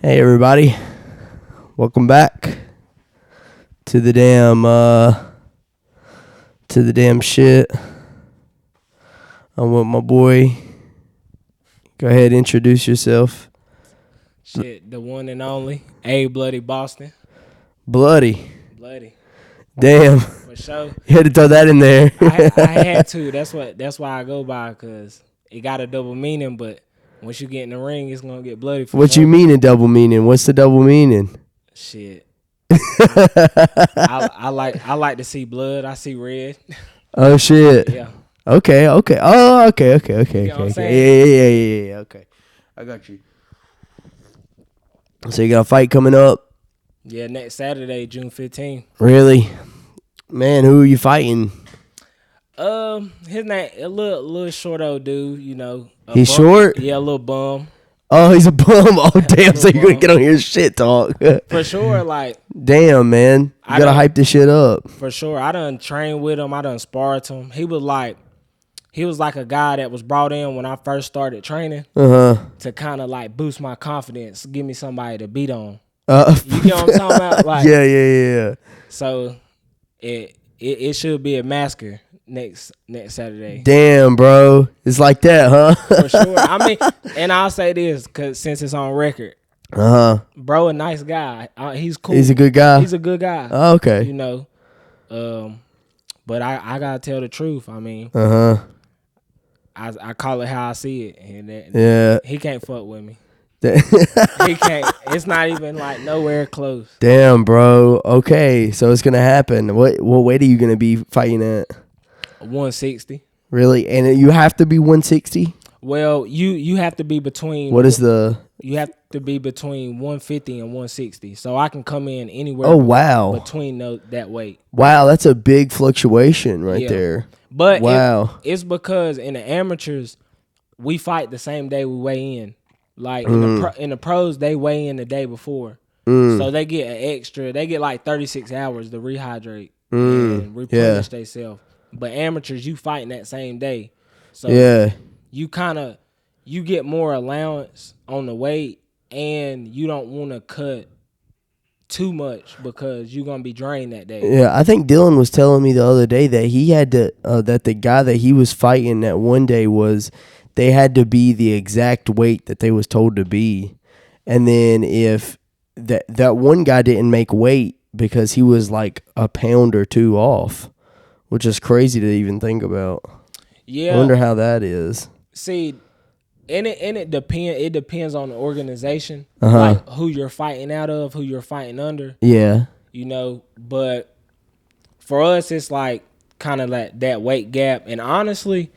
Hey everybody, welcome back to the damn shit. I'm with my boy. Go ahead, introduce yourself. Shit, the one and only Bloody Boston. Bloody. Damn. For sure. You had to throw that in there. I had to. That's why I go by, because it got a double meaning. But once you get in the ring, it's gonna get bloody. What sure. You mean in double meaning? What's the double meaning? Shit. I like to see blood. I see red. Oh shit. Yeah. Okay. Oh, okay. You know Okay. Yeah. Okay. I got you. So you got a fight coming up? Yeah, next Saturday, June 15th. Really? Man, who are you fighting? His name a little short old dude, you know. He's short? Yeah, a little bum. Oh, he's a bum. Oh, damn. So you're going to get on here shit talk. For sure, like. Damn, man. You got to hype this shit up. For sure. I done trained with him. I done sparred him. He was like a guy that was brought in when I first started training to kind of like boost my confidence, give me somebody to beat on. You get what I'm talking about? Like, yeah. So it should be a massacre next Saturday. Damn, bro. It's like that, huh? For sure. I mean, and I'll say this, because since it's on record. Bro, a nice guy. He's cool. He's a good guy? He's a good guy. Oh, okay. You know. But I got to tell the truth. I mean. I call it how I see it. And he can't fuck with me. He can't. It's not even like nowhere close. Damn, bro. Okay, so it's gonna happen. What weight are you gonna be fighting at? 160. Really? And you have to be 160? Well, you have to be between. You have to be between 150 and 160. So I can come in anywhere. Oh wow. Between that weight. Wow, that's a big fluctuation there. But wow. It's because in the amateurs, we fight the same day we weigh in. Like in the pros, they weigh in the day before. So they get an extra. They get like 36 hours to rehydrate and replenish themselves. But amateurs, you fighting that same day. So you get more allowance on the weight, and you don't want to cut too much because you're gonna be drained that day. Yeah, I think Dylan was telling me the other day that he had to that the guy that he was fighting that one day they had to be the exact weight that they was told to be, and then if that one guy didn't make weight because he was like a pound or two off, which is crazy to even think about. Yeah, I wonder how that is. See. And it depends on the organization, like who you're fighting out of, who you're fighting under. Yeah. You know, but for us, it's like kind of like that weight gap. And honestly,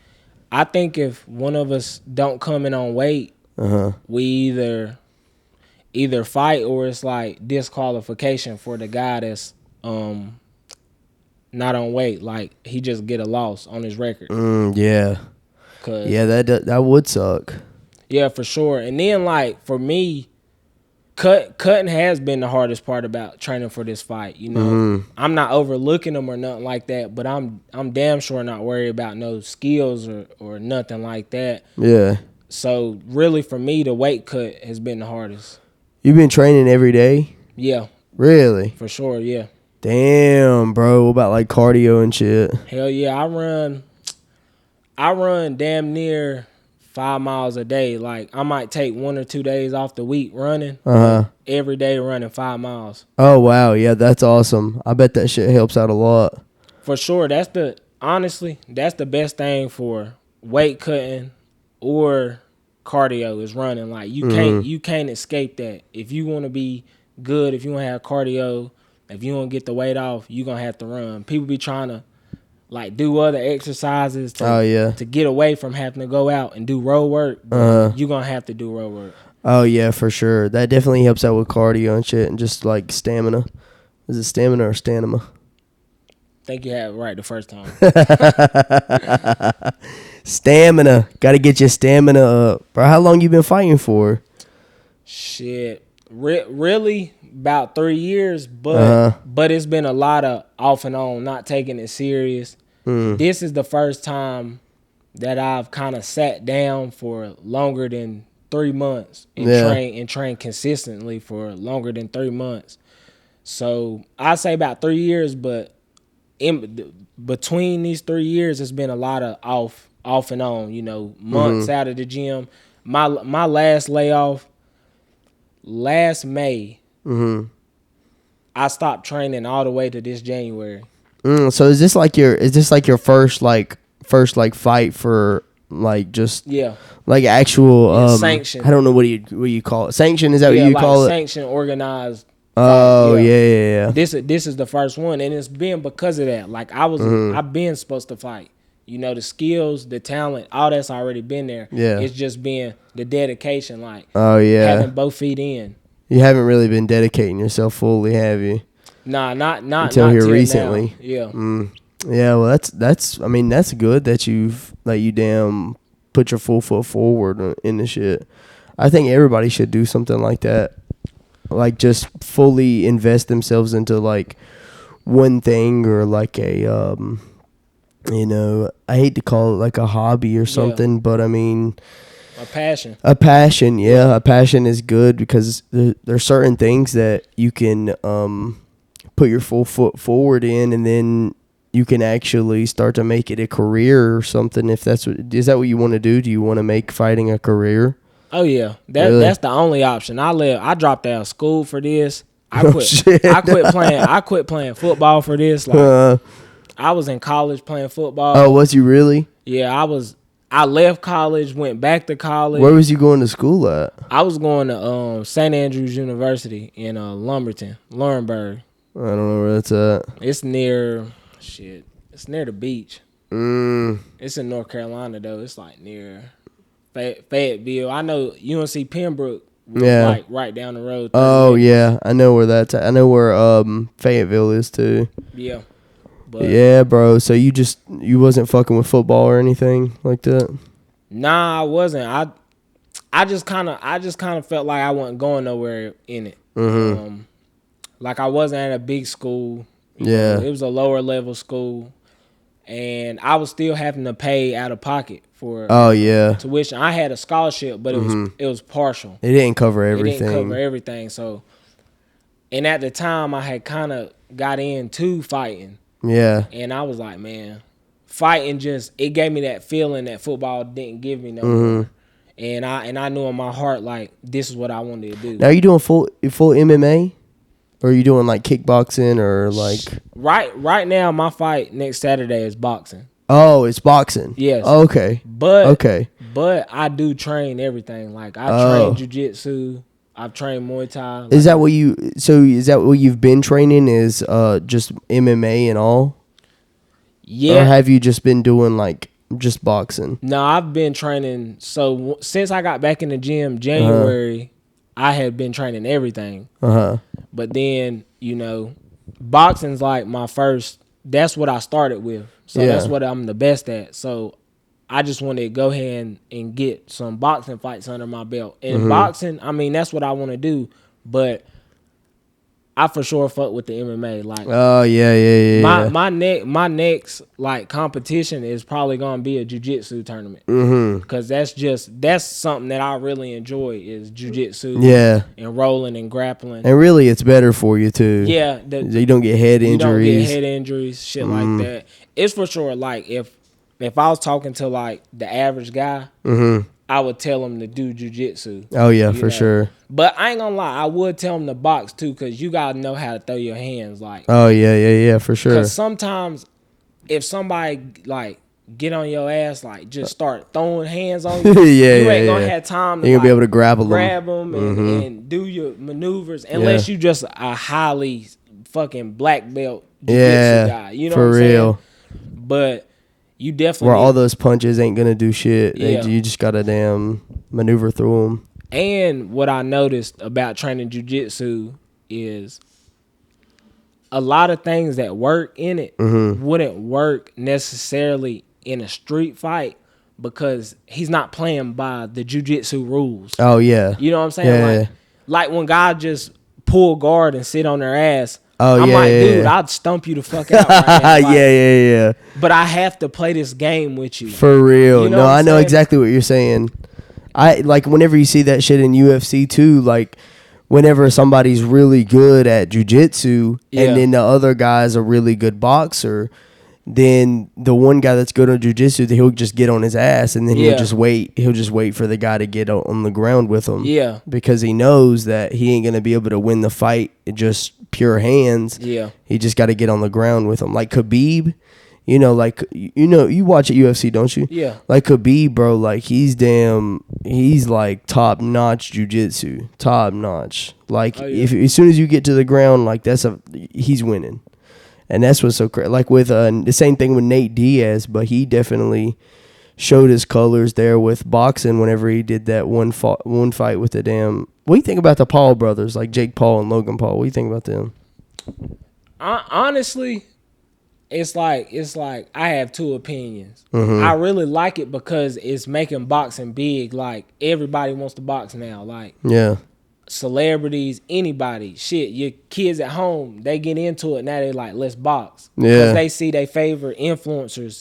I think if one of us don't come in on weight, we either fight or it's like disqualification for the guy that's not on weight. Like he just get a loss on his record. Yeah. Yeah, that would suck. Yeah, for sure. And then, like, for me, cutting has been the hardest part about training for this fight. You know, I'm not overlooking them or nothing like that, but I'm damn sure not worried about no skills or nothing like that. Yeah. So, really, for me, the weight cut has been the hardest. You've been training every day? Yeah. Really? For sure, yeah. Damn, bro. What about, like, cardio and shit? Hell yeah. I run damn near 5 miles a day. Like, I might take 1 or 2 days off the week running. Every day running 5 miles. Oh, wow. Yeah, that's awesome. I bet that shit helps out a lot. For sure. Honestly, that's the best thing for weight cutting or cardio is running. Like, you can't escape that. If you want to be good, if you want to have cardio, if you want to get the weight off, you're going to have to run. People be trying to like do other exercises to get away from having to go out and do road work. You're going to have to do road work. Oh, yeah, for sure. That definitely helps out with cardio and shit and just like stamina. Is it stamina or stamina? I think you had it right the first time. Stamina. Got to get your stamina up. Bro, how long you been fighting for? Shit. Really about 3 years, but it's been a lot of off and on, not taking it serious. This is the first time that I've kind of sat down for longer than 3 months and train consistently for longer than 3 months. So I say about 3 years, but between these 3 years, it's been a lot of off and on. Months out of the gym. My last layoff last May. I stopped training all the way to this January. So is this like your first fight for just like actual sanction? I don't know what you call it. Sanction, is that what you call it? Sanction, organized. Oh yeah. This is the first one, and it's been because of that. Like I've been supposed to fight. The skills, the talent, all that's already been there. Yeah. It's just been the dedication, having both feet in. You haven't really been dedicating yourself fully, have you? Nah, not until here recently. Now. Yeah. Yeah, well that's good that you damn put your full foot forward in the shit. I think everybody should do something like that. Like just fully invest themselves into like one thing or like a I hate to call it like a hobby or something, but I mean a passion. A passion, yeah. A passion is good because there's certain things that you can put your full foot forward in, and then you can actually start to make it a career or something. Is that what you want to do? Do you want to make fighting a career? Oh yeah, that's the only option. I dropped out of school for this. I quit playing football for this. I was in college playing football. Oh, was you really? Yeah, I left college, went back to college. Where was you going to school at? I was going to St. Andrews University in Lumberton, Laurinburg. I don't know where that's at. It's near the beach. It's in North Carolina though. It's like near Fayetteville. I know UNC Pembroke was like right down the road. Oh yeah, I know where that's at. I know where Fayetteville is too. Yeah. But yeah, bro. So you wasn't fucking with football or anything like that? Nah, I wasn't. I just kind of felt like I wasn't going nowhere in it. Like I wasn't at a big school. You know, it was a lower level school, and I was still having to pay out of pocket for tuition. I had a scholarship, but it was partial. It didn't cover everything. So, and at the time, I had kind of got into fighting. Yeah. And I was like, man, fighting it gave me that feeling that football didn't give me no more. And I knew in my heart, like, this is what I wanted to do. Now, are you doing full MMA? Or are you doing like kickboxing or like? Right now, my fight next Saturday is boxing. Oh, it's boxing. Yes. Okay. But I do train everything. Like I train jiu-jitsu. I've trained Muay Thai. Is that what you've been training? Is just MMA and all? Yeah. Or have you just been doing like just boxing? No, I've been training. So since I got back in the gym January, I had been training everything. But then, boxing's like my first, that's what I started with. So that's what I'm the best at. So I just wanted to go ahead and get some boxing fights under my belt. And boxing, I mean, that's what I want to do. But I for sure fuck with the MMA. Like, my next like competition is probably gonna be a jiu-jitsu tournament. Because that's something that I really enjoy is jiu-jitsu. Yeah. And rolling and grappling. And really, it's better for you too. Yeah. You don't get head injuries. Shit like that. It's for sure. Like if I was talking to like the average guy, I would tell him to do jiu-jitsu. Oh yeah, for sure. But I ain't gonna lie, I would tell him to box too, because you gotta know how to throw your hands. Like, oh yeah, for sure. Because sometimes if somebody like get on your ass, like just start throwing hands on you, you ain't gonna have time to you're gonna be able to grab them and do your maneuvers unless you just a highly fucking black belt jiu-jitsu guy. You know what I'm saying? But you definitely where all those punches ain't gonna do shit. You just gotta damn maneuver through them. And what I noticed about training jiu-jitsu is a lot of things that work in it wouldn't work necessarily in a street fight because he's not playing by the jiu-jitsu rules. Oh yeah, you know what I'm saying? Like when guys just pull guard and sit on their ass. I'm dude, I'd stump you the fuck out right now. Like, But I have to play this game with you. For real. You know I know exactly what you're saying. I like whenever you see that shit in UFC too, like whenever somebody's really good at jiu-jitsu and then the other guy's a really good boxer, then the one guy that's good on jiu-jitsu, he'll just get on his ass and then he'll just wait for the guy to get on the ground with him. Yeah. Because he knows that he ain't going to be able to win the fight just pure hands. Yeah. He just got to get on the ground with him. Like Khabib, you know, you watch at UFC, don't you? Yeah. Like Khabib, bro, like he's like top-notch jiu-jitsu. Top-notch. Like if as soon as you get to the ground, like he's winning. And that's what's so crazy. Like with the same thing with Nate Diaz, but he definitely showed his colors there with boxing whenever he did that one fight with the damn. What do you think about the Paul brothers, like Jake Paul and Logan Paul? What do you think about them? Honestly, it's like I have two opinions. I really like it because it's making boxing big. Like everybody wants to box now. Like celebrities, anybody, shit, your kids at home, they get into it now. They like, let's box because they see their favorite influencers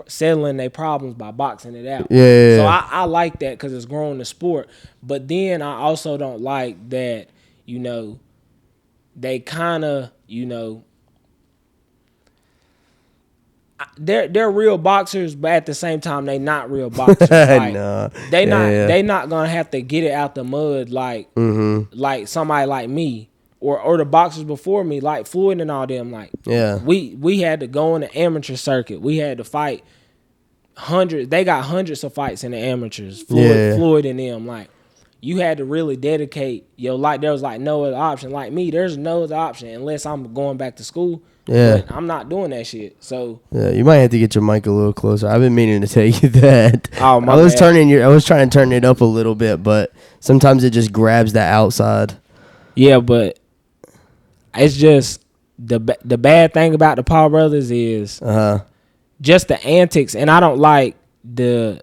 settling their problems by boxing it out. So I like that because it's growing the sport. But then I also don't like that, you know, they kind of, you know, they're real boxers, but at the same time they not real boxers. Like, they not gonna have to get it out the mud like like somebody like me or the boxers before me, like Floyd and all them. Like we had to go in the amateur circuit. We had to fight hundreds. They got hundreds of fights in the amateurs. Floyd and them. Like you had to really dedicate your life. There was like no other option. Like me, there's no other option unless I'm going back to school. But I'm not doing that shit. So you might have to get your mic a little closer. I've been meaning to tell you that. Oh, my I was bad. I was trying to turn it up a little bit, but sometimes it just grabs the outside. Yeah, but it's just the bad thing about the Paul brothers is just the antics, and I don't like the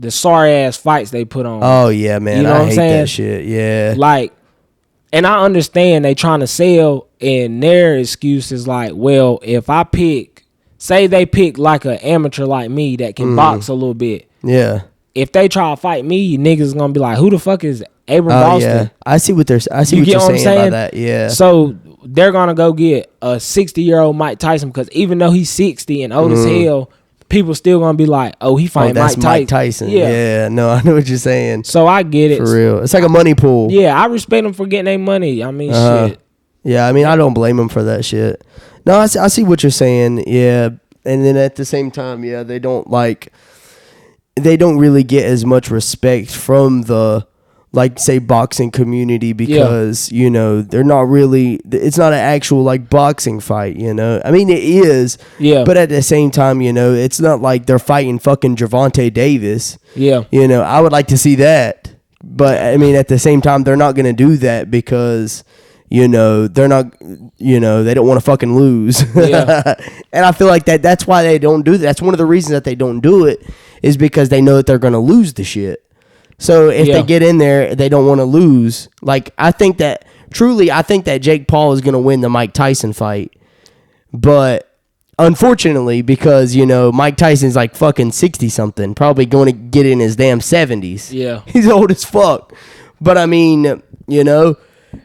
sorry ass fights they put on. Oh yeah, man, you know I what I'm hate saying? that shit. Yeah, like. And I understand they trying to sell, and their excuse is like, well, if I say they pick like an amateur like me that can box a little bit. Yeah. If they try to fight me, niggas gonna be like, who the fuck is Abram Boston? Yeah. I see what you're saying about that. Yeah. So they're gonna go get a 60-year-old Mike Tyson because even though he's 60 and old as hell, people still gonna be like, oh, he fighting Mike Tyson. Yeah, no, I know what you're saying. So I get it. For real. It's like a money pool. Yeah, I respect them for getting their money. I mean, shit. Yeah, I mean, I don't blame them for that shit. No, I see what you're saying. Yeah. And then at the same time, they don't really get as much respect from the, like, say, boxing community because, you know, they're not really, it's not an actual, like, boxing fight, you know? I mean, it is, but at the same time, you know, it's not like they're fighting fucking Gervonta Davis. Yeah. You know, I would like to see that. But, I mean, at the same time, they're not going to do that because, you know, they're not, you know, they don't want to fucking lose. Yeah. And I feel like that's why they don't do that. That's one of the reasons that they don't do it is because they know that they're going to lose the shit. So if they get in there, they don't want to lose. Like, I think that Jake Paul is going to win the Mike Tyson fight. But unfortunately, because, you know, Mike Tyson's like fucking 60-something, probably going to get in his damn 70s. Yeah. He's old as fuck. But, I mean, you know,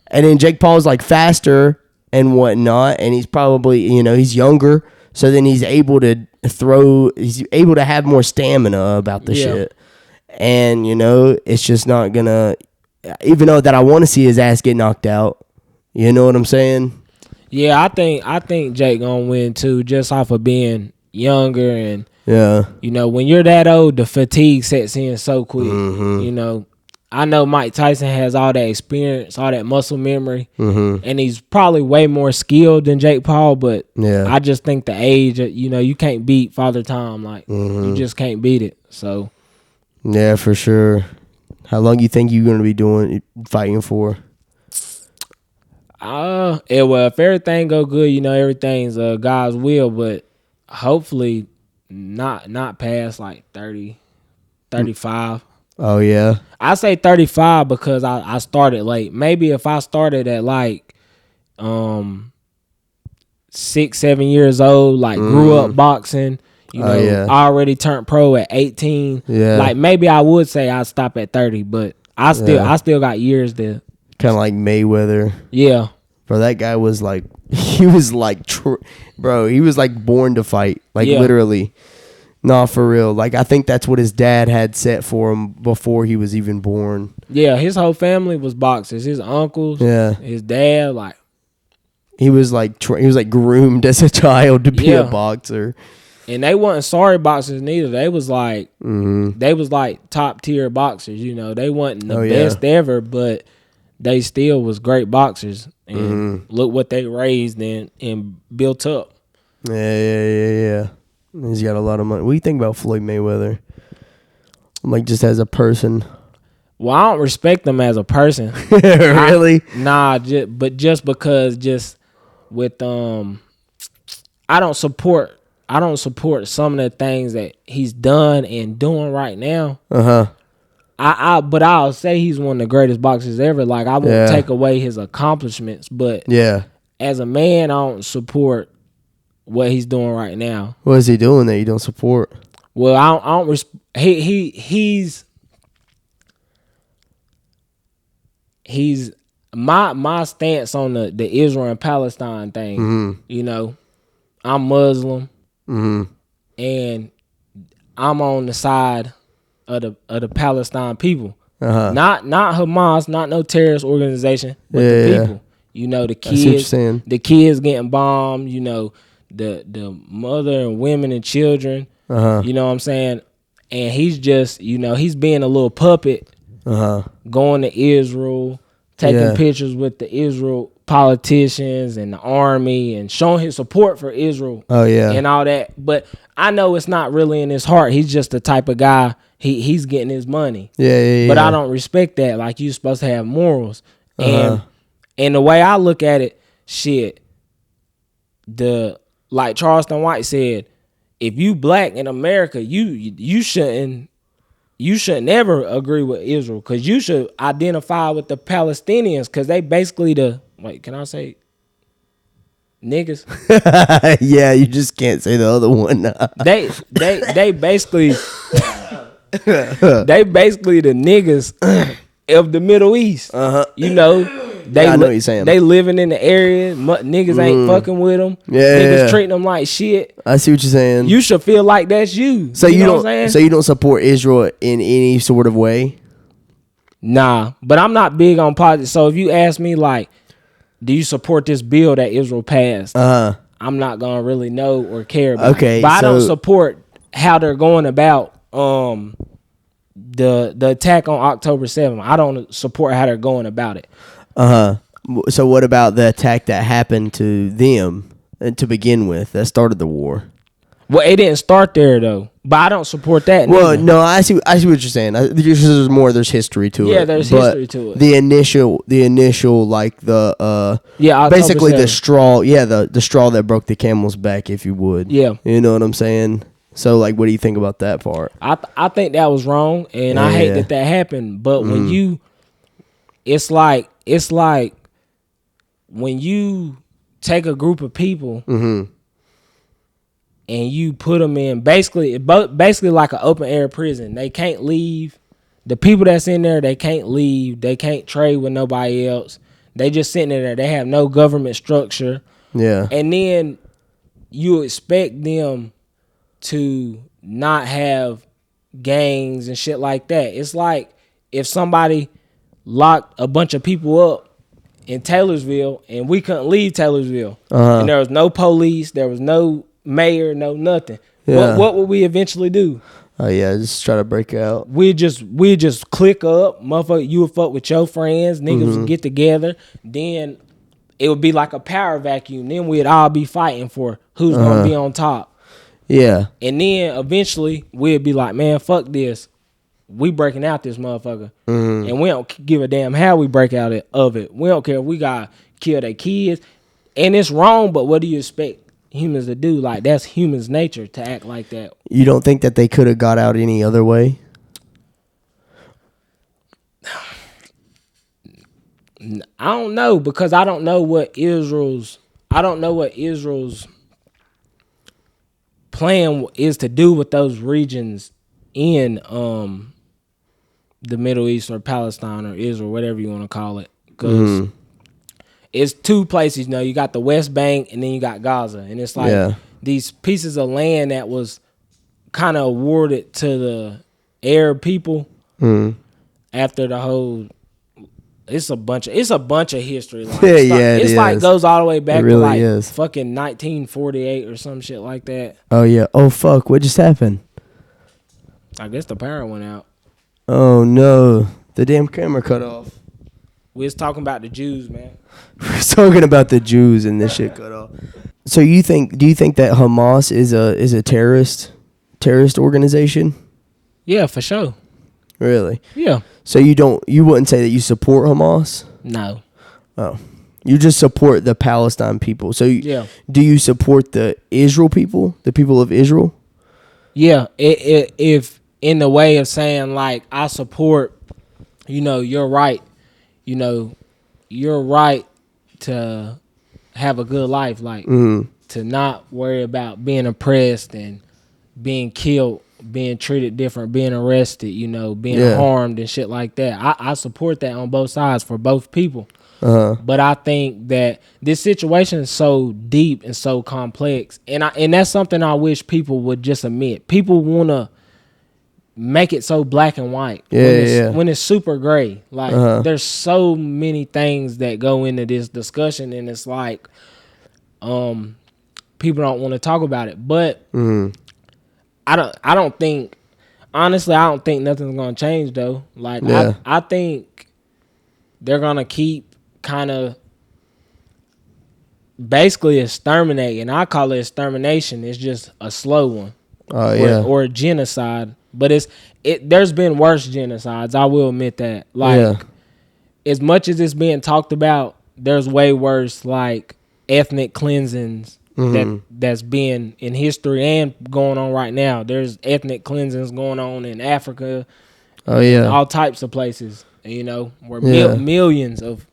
and then Jake Paul's like faster and whatnot, and he's probably, you know, he's younger. So then he's able to have more stamina about the shit. And, you know, it's just not going to, even though that I want to see his ass get knocked out. You know what I'm saying? Yeah, I think Jake going to win, too, just off of being younger. And, you know, when you're that old, the fatigue sets in so quick. You know, I know Mike Tyson has all that experience, all that muscle memory. And he's probably way more skilled than Jake Paul. But I just think the age, you know, you can't beat Father Time. Like, you just can't beat it. So. Yeah, for sure. How long you think you're going to be fighting for? Well, if everything go good, you know, everything's God's will, but hopefully not past like 30, 35. Oh, yeah? I say 35 because I started late. Maybe if I started at like 6, 7 years old, like grew up boxing, You know, I already turned pro at 18. Yeah. Like maybe I would say I'd stop at 30, but I still got years to. Kind of like Mayweather. Yeah. Bro, that guy was like, he was like, bro, he was like born to fight. Like literally. Nah, for real. Like, I think that's what his dad had set for him before he was even born. Yeah, his whole family was boxers. His uncles, his dad, like. He was like groomed as a child to be a boxer. And they wasn't sorry boxers neither. They was like, they was like top tier boxers. You know, they wasn't the best ever, but they still was great boxers. And look what they raised and built up. Yeah. He's got a lot of money. What do you think about Floyd Mayweather? Like, just as a person. Well, I don't respect him as a person. Really? But just because with I don't support some of the things that he's done and doing right now. But I'll say he's one of the greatest boxers ever. Like, I won't take away his accomplishments, but as a man, I don't support what he's doing right now. What is he doing that you don't support? Well, I don't he's my stance on the Israel and Palestine thing. You know, I'm Muslim, and I'm on the side of the Palestine people. Not Hamas, not no terrorist organization, but the people. You know, the kids getting bombed. You know, the mother and women and children. You know what I'm saying? And he's just, you know, he's being a little puppet, going to Israel, taking pictures with the Israel politicians and the army and showing his support for Israel and all that. But I know it's not really in his heart. He's just the type of guy, he's getting his money. But I don't respect that. Like, you're supposed to have morals. And the way I look at it, shit, like Charleston White said, if you black in America, you shouldn't ever agree with Israel, because you should identify with the Palestinians, because they basically can I say niggas? Yeah, you just can't say the other one. they basically the niggas of the Middle East. You know. I know what you're saying. They living in the area. Niggas ain't fucking with them. Niggas treating them like shit. I see what you're saying. You should feel like that's you. So you don't. So you don't support Israel in any sort of way? Nah, but I'm not big on politics. So if you ask me, like, do you support this bill that Israel passed? I'm not gonna really know or care about. Okay, but I don't support how they're going about the attack on October 7th. I don't support how they're going about it. So what about the attack that happened to them to begin with that started the war? Well, it didn't start there though, but I don't support that. Well, no, I see what you're saying. There's history to it. Yeah, there's history to it. The initial, like the basically 7th. the straw. Yeah, the straw that broke the camel's back, if you would. Yeah, you know what I'm saying. So, like, what do you think about that part? I think that was wrong, and I hate that happened. But when you, it's like when you take a group of people and you put them in basically like an open air prison. They can't leave. The people that's in there, they can't leave. They can't trade with nobody else. They just sitting in there. They have no government structure. Yeah. And then you expect them to not have gangs and shit like that. It's like if somebody locked a bunch of people up in Taylorsville and we couldn't leave Taylorsville, and there was no police, there was no mayor, no nothing. Yeah. What would we eventually do? Oh yeah, just try to break out. We just click up, motherfucker. You would fuck with your friends, niggas would get together. Then it would be like a power vacuum. Then we'd all be fighting for who's gonna be on top. Yeah. And then eventually we'd be like, man, fuck this. We breaking out this motherfucker. And we don't give a damn how we break out of it. We don't care if we got kill their kids. And it's wrong, but what do you expect humans to do? Like, that's humans' nature to act like that. You don't think that they could have got out any other way? I don't know, because I don't know what Israel's plan is to do with those regions in the Middle East or Palestine or Israel, whatever you want to call it, because it's two places. You know, you got the West Bank and then you got Gaza, and it's like these pieces of land that was kind of awarded to the Arab people after the whole. It's a bunch of history. Like, it's like goes all the way back to like fucking 1948 or some shit like that. Oh yeah. Oh fuck! What just happened? I guess the power went out. Oh no! The damn camera cut off. We was talking about the Jews, man. We was talking about the Jews and this shit cut off. So do you think that Hamas is a terrorist organization? Yeah, for sure. Really? Yeah. So you wouldn't say that you support Hamas? No. Oh. You just support the Palestine people. So do you support the Israel people, the people of Israel? Yeah. If in the way of saying like I support, you're right. You're right to have a good life, like to not worry about being oppressed and being killed, being treated different, being arrested, being harmed and shit like that. I support that on both sides for both people. But I think that this situation is so deep and so complex, and that's something I wish people would just admit. People want to make it so black and white when it's super gray. Like there's so many things that go into this discussion, and it's like people don't want to talk about it. But I don't think nothing's gonna change though. Like I think they're gonna keep kind of basically exterminating. I call it extermination. It's just a slow one. Or a genocide. But there's been worse genocides. I will admit that. Like as much as it's being talked about, there's way worse like ethnic cleansings that's being in history and going on right now. There's ethnic cleansings going on in Africa. All types of places. Where millions of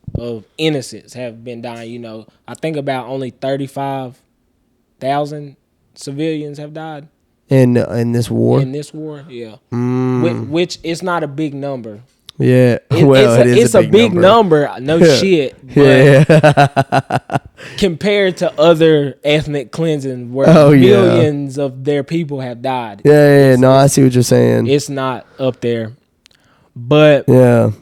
innocents have been dying. I think about only 35,000 civilians have died in this war. Yeah. Which is not a big number. Yeah, it's a big number. No shit. But compared to other ethnic cleansing where millions of their people have died. I see what you're saying. It's not up there. But man.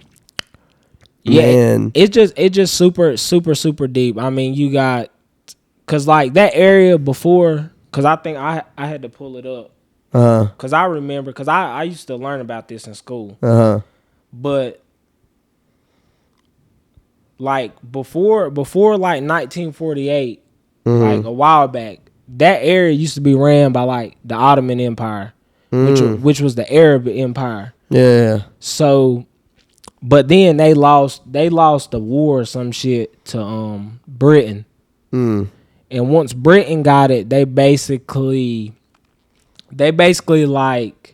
It's just super, super, super deep. I mean, you got, cause like that area before, cause I think I had to pull it up. Cause I remember, cause I used to learn about this in school. But like before like 1948, like a while back, that area used to be ran by like the Ottoman Empire, which was the Arab Empire. Yeah. So, but then they lost the war or some shit to Britain. And once Britain got it, they basically like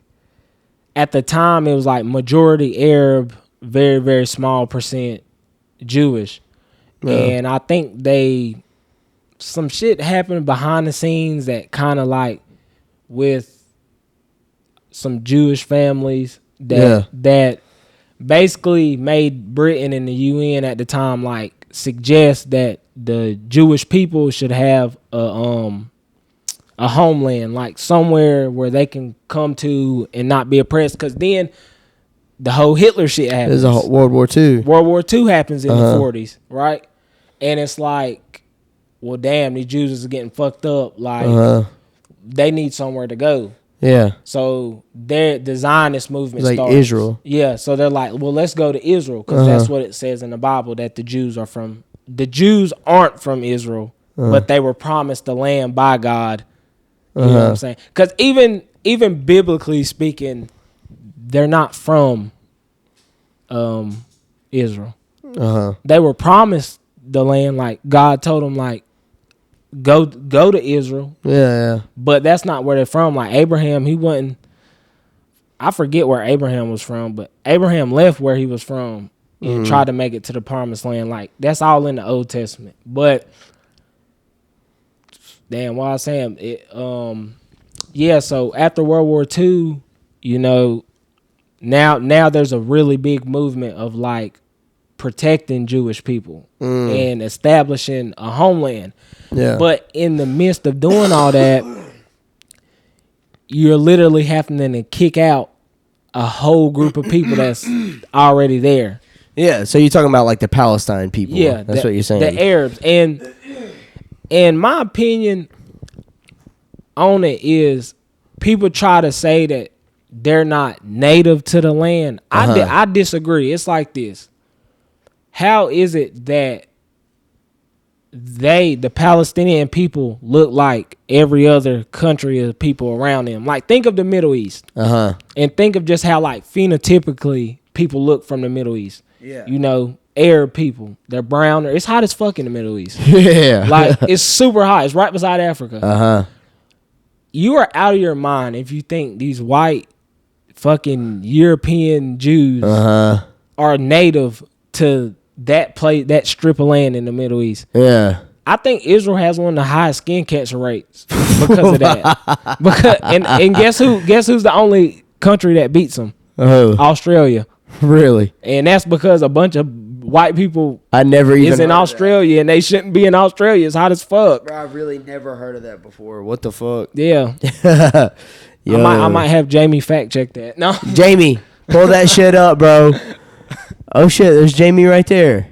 at the time it was like majority Arab, very, very small percent Jewish. And I think some shit happened behind the scenes that kind of like with some Jewish families that basically made Britain and the UN at the time like suggest that the Jewish people should have a homeland, like somewhere where they can come to and not be oppressed. Because then the whole Hitler shit happens. There's a World War II. World War II happens in the 40s, right? And it's like, well, damn, these Jews is getting fucked up. Like, they need somewhere to go. Yeah. So the Zionist movement like starts. Israel. Yeah. So they're like, well, let's go to Israel because that's what it says in the Bible, that the Jews are from. The Jews aren't from Israel, but they were promised the land by God. You know what I'm saying? Because even biblically speaking, they're not from Israel. They were promised the land, like God told them, like go to Israel. Yeah. But that's not where they're from. Like Abraham, he wasn't. I forget where Abraham was from, but Abraham left where he was from and tried to make it to the promised land. Like that's all in the Old Testament. But damn, what I was saying, Yeah, so after World War II, you know, now there's a really big movement of like protecting Jewish people and establishing a homeland. Yeah. But in the midst of doing all that, you're literally having to kick out a whole group of people that's already there. Yeah, so you're talking about like the Palestine people. Yeah, that's what you're saying. The Arabs. And my opinion on it is people try to say that they're not native to the land. I disagree. It's like this. How is it that the Palestinian people, look like every other country of people around them? Like, think of the Middle East. And think of just how, like, phenotypically people look from the Middle East. Yeah. You know, Arab people, they're browner. It's hot as fuck in the Middle East. Yeah. Like, it's super hot. It's right beside Africa. You are out of your mind if you think these white fucking European Jews are native to that place, that strip of land in the Middle East. Yeah. I think Israel has one of the highest skin cancer rates because of that. And guess who's the only country that beats them? Australia. Really? And that's because a bunch of white people I never even is in Australia and they shouldn't be in Australia. It's hot as fuck. Bro, I've really never heard of that before. What the fuck? Yeah. I might have Jamie fact check that. No. Jamie, pull that shit up, bro. Oh shit, there's Jamie right there.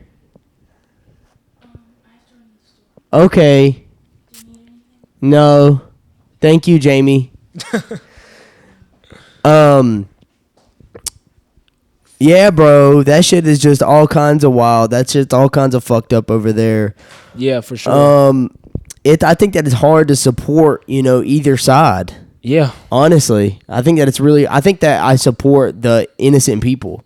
Okay. No. Thank you, Jamie. Yeah, bro, that shit is just all kinds of wild. That's just all kinds of fucked up over there. Yeah, for sure. I think that it's hard to support, either side. Yeah. Honestly, I think that I support the innocent people.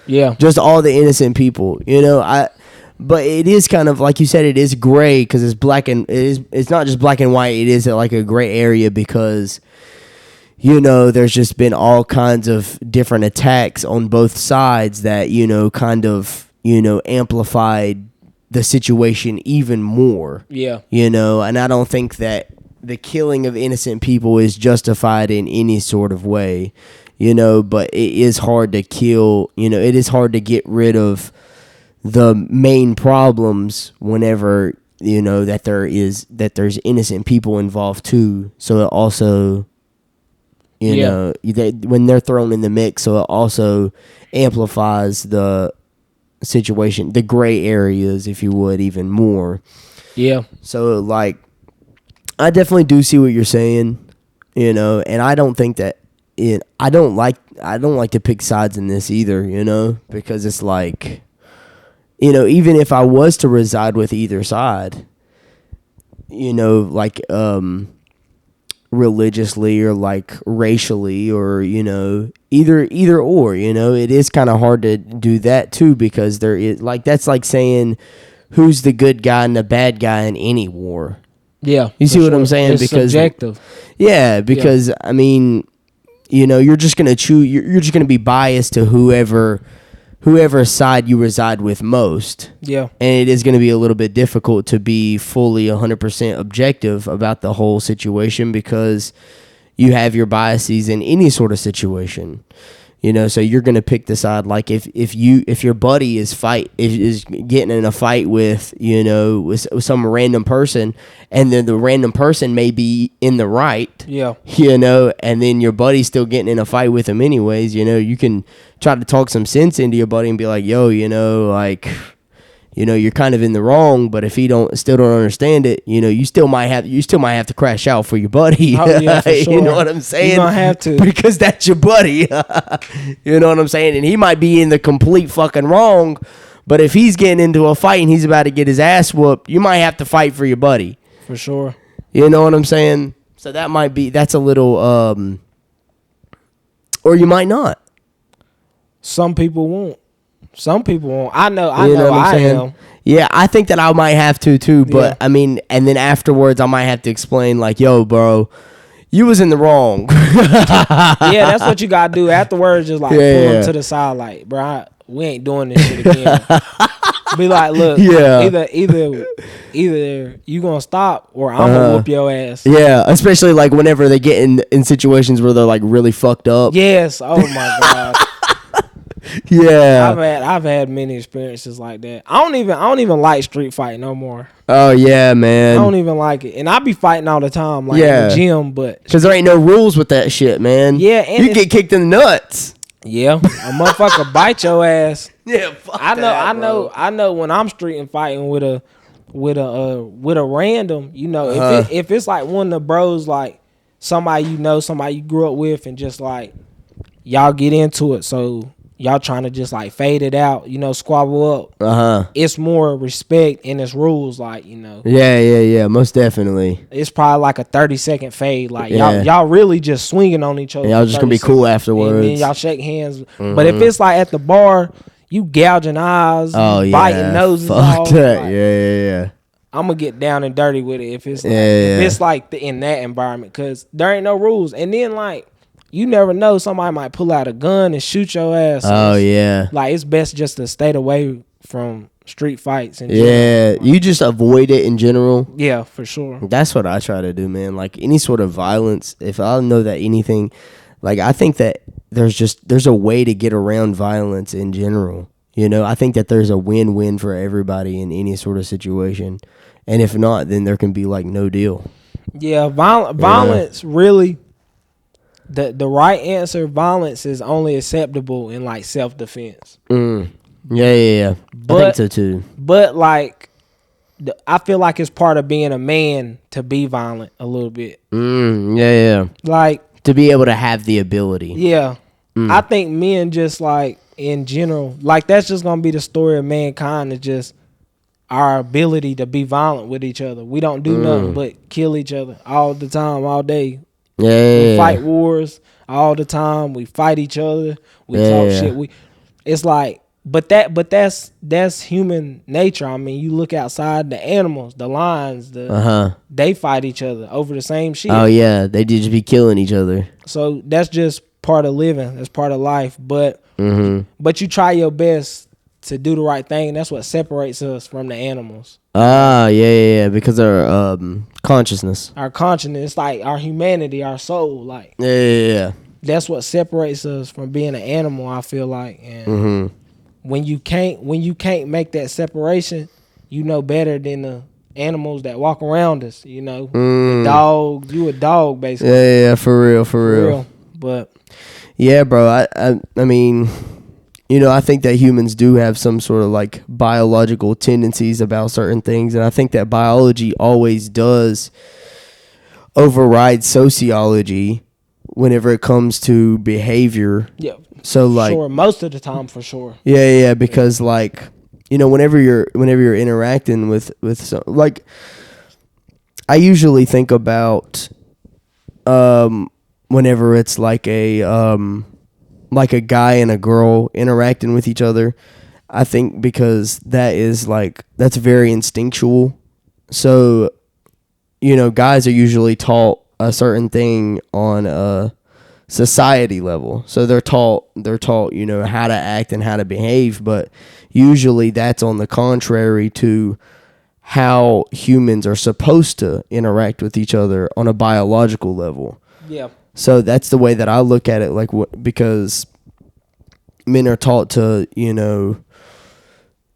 Yeah. Just all the innocent people, but it is kind of like you said, it is gray because it's not just black and white. It is like a gray area because there's just been all kinds of different attacks on both sides that, kind of, amplified the situation even more. Yeah. And I don't think that the killing of innocent people is justified in any sort of way, but it is hard to kill, it is hard to get rid of the main problems whenever, that there's innocent people involved too. So it also... when they're thrown in the mix, so it also amplifies the situation, the gray areas, if you would, even more. Yeah. So, like, I definitely do see what you're saying, and I don't think that I don't like to pick sides in this either, because it's like, even if I was to reside with either side, like, religiously or like racially or either or it is kind of hard to do that too, because there is like, that's like saying who's the good guy and the bad guy in any war. Yeah, you see what I'm saying? It's because subjective. Yeah, because I mean, you're just gonna choose, you're just gonna be biased to whoever side you reside with most. Yeah. And it is going to be a little bit difficult to be fully 100% objective about the whole situation because you have your biases in any sort of situation. So you're going to pick the side. Like if your buddy is getting in a fight with, with some random person, and then the random person may be in the right. Yeah. And then your buddy's still getting in a fight with him anyways, you can try to talk some sense into your buddy and be like, yo, you're kind of in the wrong, but if he still don't understand it, you still might have to crash out for your buddy. Oh, yeah, for sure. You know what I'm saying? You're gonna have to, because that's your buddy. You know what I'm saying? And he might be in the complete fucking wrong, but if he's getting into a fight and he's about to get his ass whooped, you might have to fight for your buddy. For sure. You know what I'm saying? So that's a little, or you might not. Some people won't. I know what I'm saying? am. Yeah, I think that I might have to too, but I mean, and then afterwards I might have to explain like, yo, bro, you was in the wrong. Yeah, that's what you gotta do afterwards. Just like pull them to the side, like, bro, we ain't doing this shit again. Be like, look, Yeah. either you gonna stop or I'm gonna whoop your ass. Yeah, especially like whenever they get in situations where they're like really fucked up. Yes. Oh my god. Yeah. I've had many experiences like that. I don't even like street fight no more. Oh yeah, man. I don't even like it, and I be fighting all the time, like in Yeah. the gym, but Because there ain't no rules with that shit, man. Yeah, and you get kicked in the nuts. yeah, a motherfucker bite your ass. Yeah, fuck I know, that, I bro. know, I know. When I'm street and fighting with a random, you know, if it's like one of the bros, like somebody you know, somebody you grew up with, and just like y'all get into it, so y'all trying to just like fade it out, you know, squabble up. It's more respect and it's rules, like, you know. Yeah, most definitely. It's probably like a 30-second fade, like y'all really just swinging on each other. And y'all just gonna be cool afterwards. And then y'all shake hands. But if it's like at the bar, you gouging eyes, biting noses off. That. Like, Yeah. I'm gonna get down and dirty with it if it's like, if it's like in that environment, because there ain't no rules. And then like, you never know, somebody might pull out a gun and shoot your ass. Oh yeah. Like, it's best just to stay away from street fights and you just avoid it in general. Yeah, for sure. That's what I try to do, man. Like any sort of violence, if I know that anything, like I think that there's a way to get around violence in general. You know, I think that there's a win-win for everybody in any sort of situation. And if not, then there can be like no deal. Yeah, violence really, the right answer, violence is only acceptable in like self-defense. Yeah. I think so too. But like, I feel like it's part of being a man to be violent a little bit. Yeah. Like, to be able to have the ability. Yeah. I think men just like in general, like that's just gonna be the story of mankind, is just our ability to be violent with each other. We don't do nothing but kill each other all the time, all day. We fight wars all the time. We fight each other. We talk shit. It's like, but that's human nature. I mean, you look outside, the animals, the lions, they fight each other over the same shit. Oh yeah, they just be killing each other. So that's just part of living. That's part of life. But you try your best to do the right thing. That's what separates us from the animals. Yeah. Because our consciousness. Our consciousness, like our humanity, our soul, like Yeah. that's what separates us from being an animal, I feel like. And when you can't make that separation, you know better than the animals that walk around us, you know. Dog, you a dog basically. Yeah, for real. But yeah, bro, I mean, you know, I think that humans do have some sort of like biological tendencies about certain things, and I think that biology always does override sociology whenever it comes to behavior. Yeah. So like, sure, most of the time for sure. Yeah, because like, you know, whenever you're interacting with some, like, I usually think about whenever it's like a guy and a girl interacting with each other, I think because that's very instinctual. So, you know, guys are usually taught a certain thing on a society level. So they're taught, you know, how to act and how to behave, but usually that's on the contrary to how humans are supposed to interact with each other on a biological level. Yeah. So that's the way that I look at it, like, because men are taught to, you know,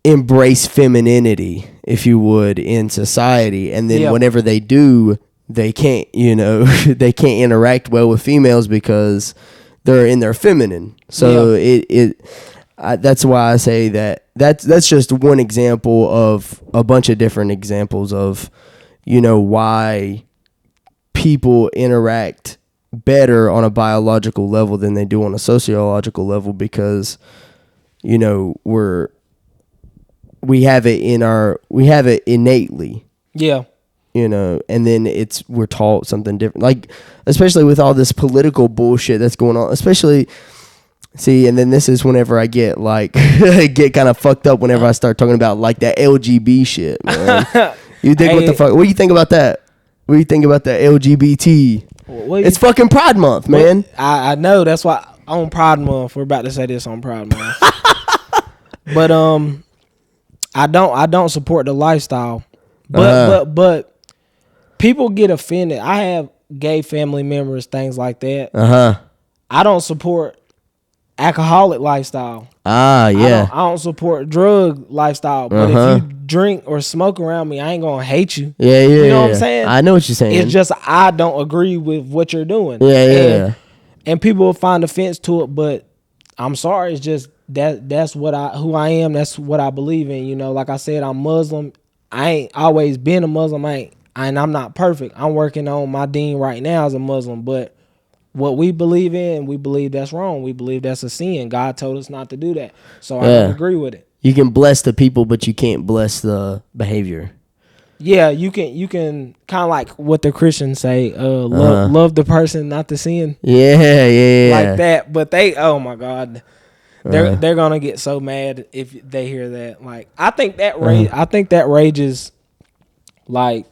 embrace femininity, if you would, in society, and then whenever they do, they can't, you know, they can't interact well with females because they're in their feminine. So that's why I say that's just one example of a bunch of different examples of, you know, why people interact better on a biological level than they do on a sociological level, because, you know, we have it innately. Yeah. You know, and then we're taught something different, like, especially with all this political bullshit that's going on, especially, and then this is whenever I get like, get kind of fucked up whenever I start talking about like that LGB shit, man. You think, what the fuck, what do you think about that? What do you think about the LGBT? It's fucking Pride Month, man. I know, that's why on Pride Month, we're about to say this on Pride Month. But I don't support the lifestyle. But people get offended. I have gay family members, things like that. I don't support alcoholic lifestyle. Yeah. I don't support drug lifestyle. But if you drink or smoke around me, I ain't gonna hate you. Yeah. You know what I'm saying? I know what you're saying. It's just I don't agree with what you're doing. Yeah. And people will find offense to it, but I'm sorry. It's just that's who I am. That's what I believe in. You know, like I said, I'm Muslim. I ain't always been a Muslim. And I'm not perfect. I'm working on my deen right now as a Muslim, but what we believe in, we believe that's wrong. We believe that's a sin. God told us not to do that. So I don't agree with it. You can bless the people, but you can't bless the behavior. Yeah, you can kind of like what the Christians say, love the person, not the sin. Yeah. Like that. But oh my God, they're gonna get so mad if they hear that. Like I think that rages like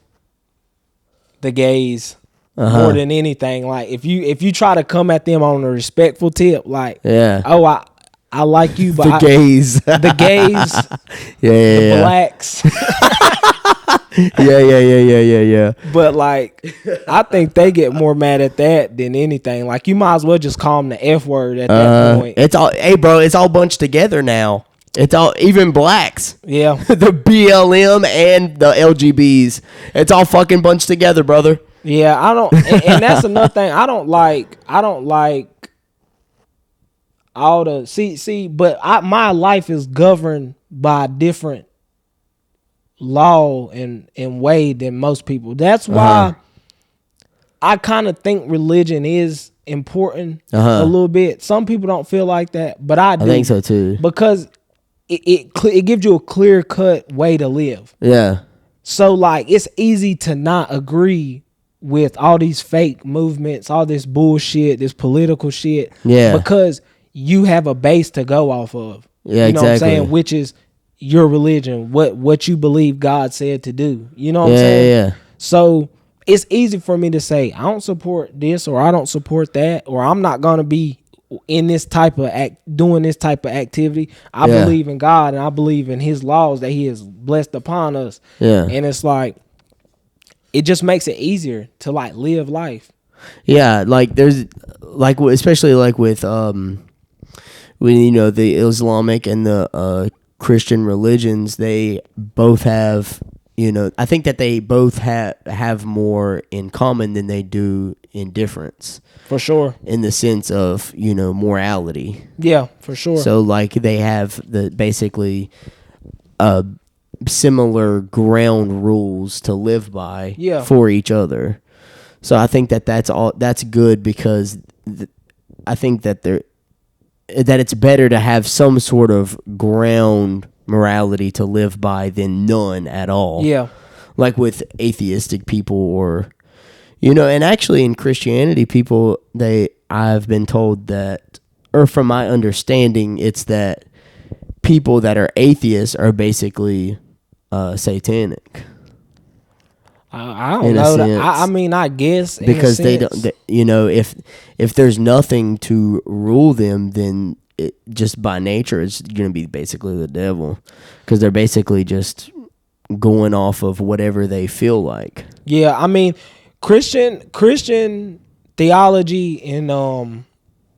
the gays more than anything. Like if you try to come at them on a respectful tip, like I like you, but the gays, the blacks. Yeah. But like, I think they get more mad at that than anything. Like, you might as well just call them the F word at that point. It's all, hey, bro, it's all bunched together now. It's all, even blacks. Yeah. The BLM and the LGBs. It's all fucking bunched together, brother. Yeah, I don't, and that's another thing. I don't like all the, but my life is governed by different law and way than most people. That's why I kind of think religion is important a little bit. Some people don't feel like that, but I do. I think so too. Because it gives you a clear cut way to live. Yeah. So like it's easy to not agree with all these fake movements, all this bullshit, this political shit. Yeah. Because you have a base to go off of. Yeah, you know exactly. what I'm saying? Which is your religion, what you believe God said to do. You know what I'm saying? Yeah. So it's easy for me to say I don't support this or I don't support that or I'm not gonna be in this type of doing this type of activity. I believe in God and I believe in His laws that He has blessed upon us. Yeah. And it's like it just makes it easier to like live life. Yeah, like there's like especially like with when you know the Islamic and the Christian religions, they both have, you know, I think that they both have more in common than they do in difference. For sure. In the sense of, you know, morality. Yeah, for sure. So like they have the basically similar ground rules to live by for each other. So I think that's good because I think that it's better to have some sort of ground morality to live by than none at all. Yeah. Like with atheistic people or, you know, and actually in Christianity people, I've been told that, or from my understanding, it's that people that are atheists are basically satanic. I don't know. I mean, I guess because they don't. You know, if there's nothing to rule them, then it just by nature it's going to be basically the devil, because they're basically just going off of whatever they feel like. Yeah, I mean, Christian theology and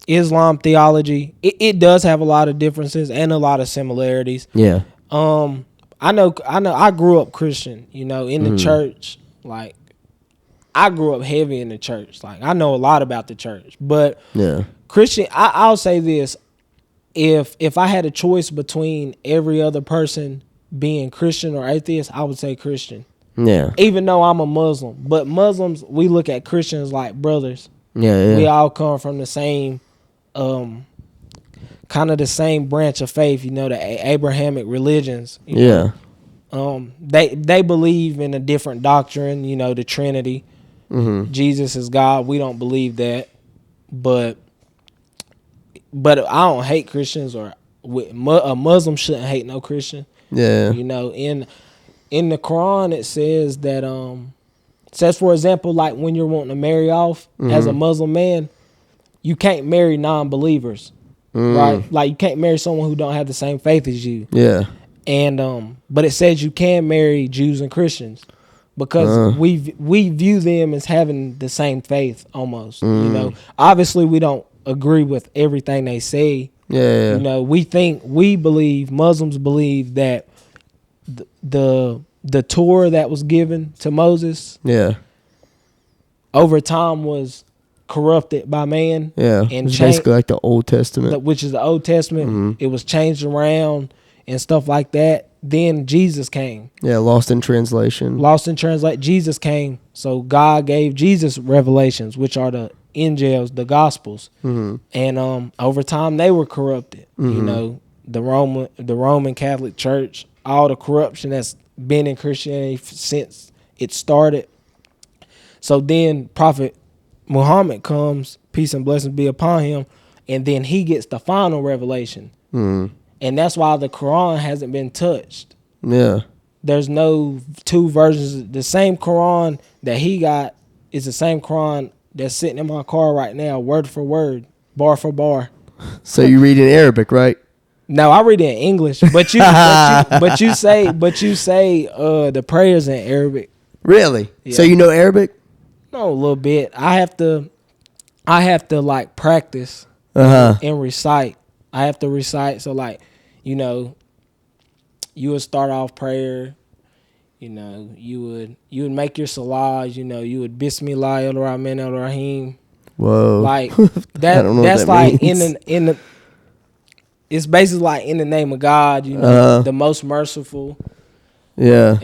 Islam theology, it does have a lot of differences and a lot of similarities. Yeah. I know. I grew up Christian, you know, in the church. Like, I grew up heavy in the church. Like, I know a lot about the church. But Christian, I'll say this: if I had a choice between every other person being Christian or atheist, I would say Christian. Yeah. Even though I'm a Muslim, but Muslims, we look at Christians like brothers. Yeah. We all come from the same, kind of the same branch of faith. You know, the Abrahamic religions. You know? They believe in a different doctrine, you know, the Trinity. Jesus is God. We don't believe that, but I don't hate Christians, or a Muslim shouldn't hate no Christian. Yeah, you know, in the Quran it says that says, for example, like when you're wanting to marry off as a Muslim man, you can't marry non-believers, right? Like you can't marry someone who don't have the same faith as you. Yeah. And but it says you can marry Jews and Christians because we view them as having the same faith almost. You know, obviously we don't agree with everything they say. Yeah. You know, Muslims believe that the Torah that was given to Moses, over time was corrupted by man. Yeah, and it's basically like the Old Testament, which is the Old Testament. It was changed around and stuff like that. Then Jesus came. Yeah, lost in translation. Jesus came, so God gave Jesus revelations, which are the Injils, the Gospels, and over time they were corrupted. You know, the Roman Catholic Church, all the corruption that's been in Christianity since it started. So then Prophet Muhammad comes, peace and blessings be upon him, and then he gets the final revelation. And that's why the Quran hasn't been touched. Yeah. There's no two versions. The same Quran that he got is the same Quran that's sitting in my car right now, word for word, bar for bar. So you read in Arabic, right? No, I read it in English, but you say the prayers in Arabic. Really? Yeah. So you know Arabic? No, a little bit. I have to like practice and recite. I have to recite. So like, you know, you would start off prayer. You know, you would make your salahs. You know, you would Bismillahirrahmanirrahim. Whoa! Like that. I don't know that's what that like means. in the. It's basically like in the name of God. You know, the most merciful. Yeah.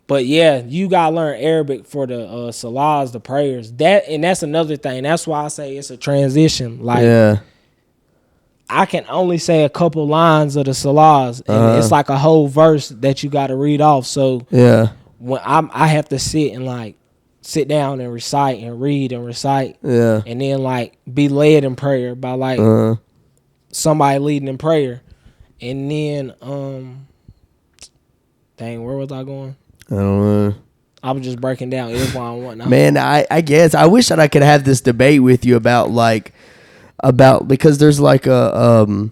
But yeah, you gotta learn Arabic for the salahs, the prayers. That's another thing. That's why I say it's a transition. Like, I can only say a couple lines of the salahs, and it's like a whole verse that you got to read off. So when I have to sit down and recite and read and recite, and then like be led in prayer by like somebody leading in prayer, and then dang, where was I going? I don't know. I was just breaking down Islam and whatnot. Man, I guess I wish that I could have this debate with you about because there's like a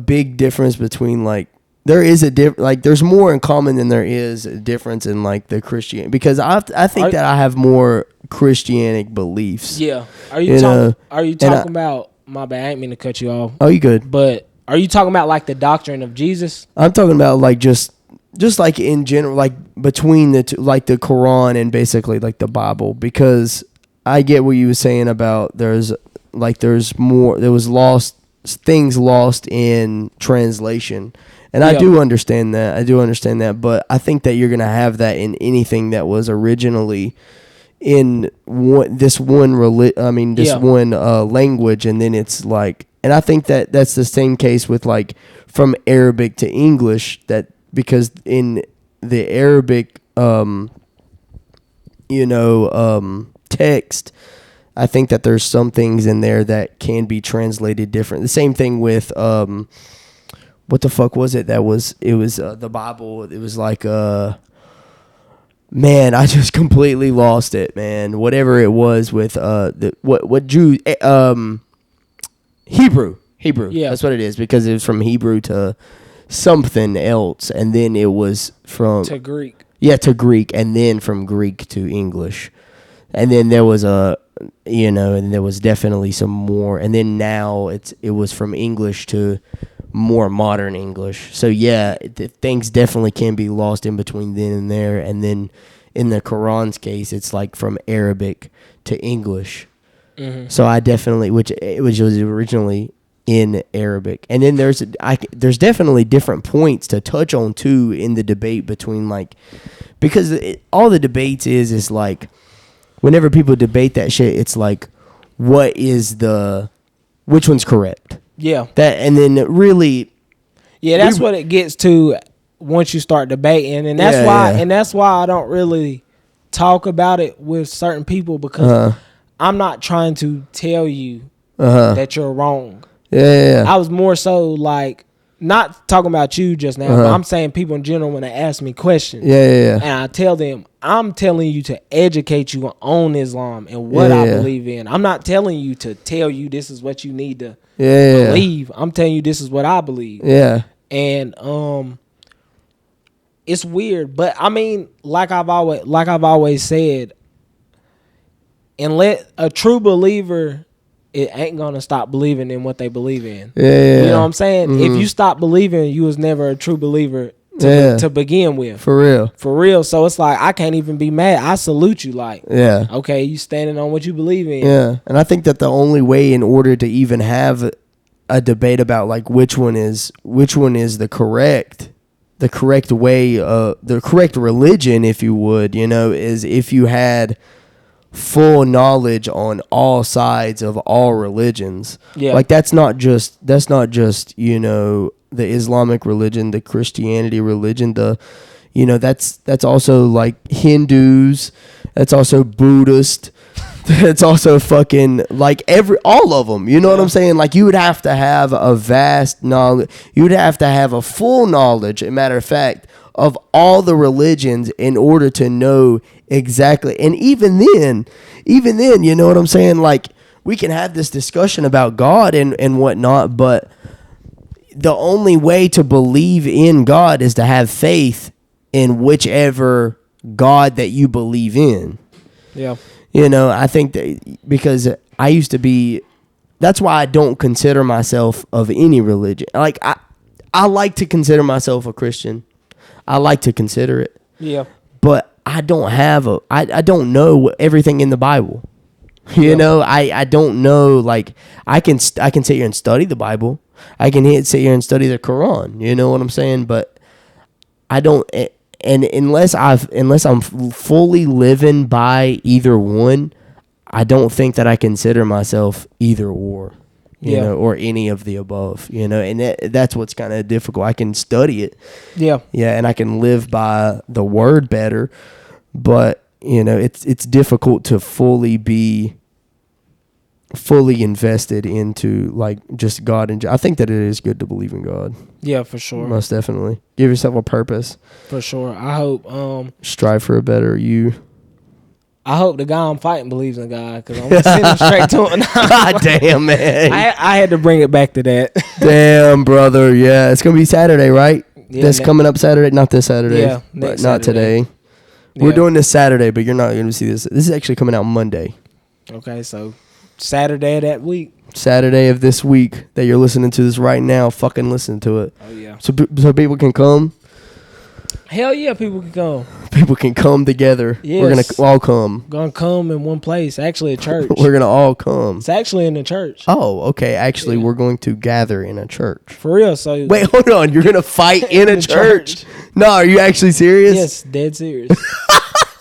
big difference between like there's more in common than there is a difference in like the Christian, because I think that I have more Christianic beliefs. Yeah. Are you talking about, my bad, I ain't mean to cut you off. Oh, you good. But are you talking about like the doctrine of Jesus? I'm talking about like just like in general, like between the two, like the Quran and basically like the Bible, because I get what you were saying about there was things lost in translation. And I do understand that. But I think that you're going to have that in anything that was originally in one language. And then it's like, and I think that that's the same case with like from Arabic to English, that because in the Arabic, text, I think that there's some things in there that can be translated different. The same thing with what the fuck was it? It was the Bible. It was like man, I just completely lost it, man. Whatever it was with Hebrew. Yeah, that's what it is, because it was from Hebrew to something else, and then it was to Greek. Yeah, to Greek, and then from Greek to English. And then there was and there was definitely some more. And then now it was from English to more modern English. So yeah, things definitely can be lost in between then and there. And then in the Quran's case, it's like from Arabic to English. Mm-hmm. So I definitely, which was originally in Arabic. And then there's definitely different points to touch on too in the debate between like, because all the debates is like, whenever people debate that shit, it's like, which one's correct? Yeah. And then really, that's what it gets to once you start debating, and that's why I don't really talk about it with certain people, because I'm not trying to tell you that you're wrong. Yeah. I was more so like, not talking about you just now, but I'm saying people in general when they ask me questions. Yeah. And I tell them, I'm telling you to educate you on Islam and what I believe in. I'm not telling you to tell you this is what you need to believe. I'm telling you this is what I believe. Yeah. And it's weird, but I mean, like I've always said, and let a true believer, it ain't gonna stop believing in what they believe in. Yeah. You know what I'm saying? If you stop believing, you was never a true believer to begin with. For real. So it's like I can't even be mad. I salute you. Like, okay, you standing on what you believe in. Yeah, and I think that the only way in order to even have a debate about like which one is the correct way, the correct religion, if you would, is if you had full knowledge on all sides of all religions. Yeah. Like that's not just the Islamic religion, the Christianity religion, that's also like Hindus, that's also Buddhist, it's also fucking like all of them. You know what I'm saying? Like you would have to have a vast knowledge. You would have to have a full knowledge, as a matter of fact, of all the religions in order to know exactly. And even then, you know what I'm saying? Like we can have this discussion about God and whatnot, but the only way to believe in God is to have faith in whichever God that you believe in. Yeah. I think that because I used to be, that's why I don't consider myself of any religion. Like I like to consider myself a Christian. I like to consider it. Yeah. But I don't have I don't know everything in the Bible. I don't know, like I can sit here and study the Bible. I can sit here and study the Quran. You know what I'm saying? But I don't. And unless I'm fully living by either one, I don't think that I consider myself either or, or any of the above, and that's what's kind of difficult. I can study it. Yeah. Yeah. And I can live by the word better, but it's difficult to fully invested into like just God. And I think that it is good to believe in God. Yeah, for sure. Most definitely. Give yourself a purpose. For sure. I hope strive for a better you. I hope the guy I'm fighting believes in God, because I'm going to send him straight to him. God damn, man. I had to bring it back to that. Damn, brother. Yeah, it's going to be Saturday, right? Yeah, that's coming up Saturday. Not this Saturday. Yeah, but not today. Yeah. We're doing this Saturday, but you're not going to see this. This is actually coming out Monday. Okay, so Saturday of that week. Saturday of this week that you're listening to this right now. Fucking listen to it. Oh, yeah. So people can come. Hell yeah, people can come. People can come together. Yes. We're going to all come. Going to come in one place. Actually, a church. We're going to all come. It's actually in the church. Oh, okay. Actually, we're going to gather in a church. For real. So wait, hold on. You're going to fight in a church? No, are you actually serious? Yes, dead serious.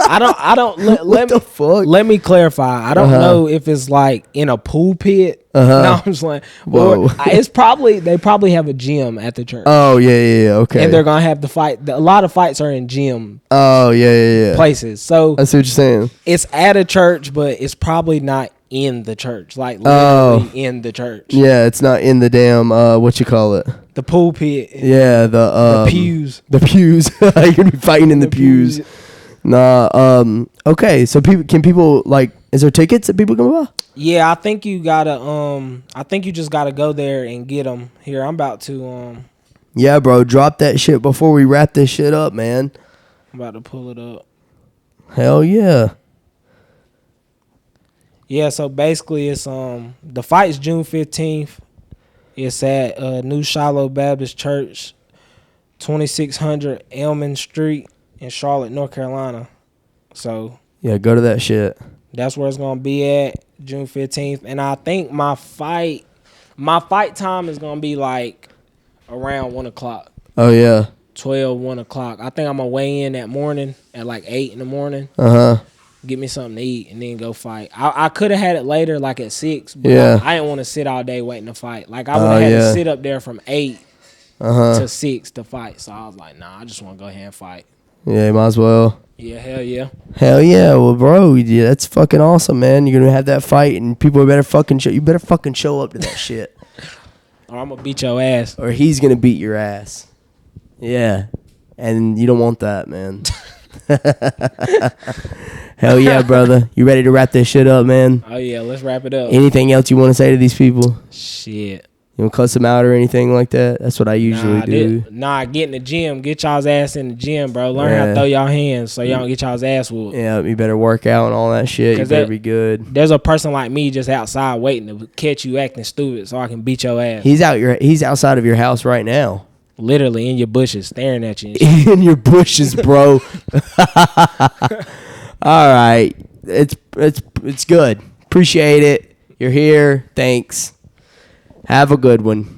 I don't what the fuck? Let me clarify. I don't know if it's like in a pulpit. No, I'm just like, whoa. They probably have a gym at the church. Oh yeah, okay. And they're gonna have the fight. A lot of fights are in gym. Oh yeah. Places. So I see what you're saying. It's at a church, but it's probably not in the church. Like literally in the church. Yeah, it's not in the damn what you call it. The pulpit. Yeah, the pews. The pews. You're gonna be fighting in the pews. Nah, okay, so people like, is there tickets that people can buy? Yeah, I think you just gotta go there and get them. Here, I'm about to, yeah, bro, drop that shit before we wrap this shit up, man. I'm about to pull it up. Hell yeah. Yeah, so basically it's, the fight's June 15th. It's at, New Shiloh Baptist Church, 2600 Elman Street. In Charlotte, North Carolina. So yeah, go to that shit. That's where it's gonna be at, June 15th. And I think my fight time is gonna be like around 1:00. Oh yeah. 1 o'clock. I think I'm gonna weigh in that morning at like 8 in the morning. Get me something to eat and then go fight. I could have had it later, like at 6, but I didn't want to sit all day waiting to fight. Like I would have had to sit up there from 8 to 6 to fight. So I was like, nah, I just want to go ahead and fight. Yeah, might as well. Yeah, hell yeah. Hell yeah. Well, bro, yeah, that's fucking awesome, man. You're going to have that fight, and people better fucking show up to that shit. Or I'm gonna beat your ass. Or he's gonna beat your ass. Yeah. And you don't want that, man. Hell yeah, brother. You ready to wrap this shit up, man? Oh yeah, let's wrap it up. Anything else you want to say to these people? Shit. You want to cuss them out or anything like that? That's what I usually do. Get in the gym. Get y'all's ass in the gym, bro. Learn how to throw y'all hands so y'all don't get y'all's ass whooped. Yeah, you better work out and all that shit. You better be good. There's a person like me just outside waiting to catch you acting stupid so I can beat your ass. He's outside of your house right now. Literally in your bushes, staring at you. In your bushes, bro. All right. It's good. Appreciate it. You're here. Thanks. Have a good one.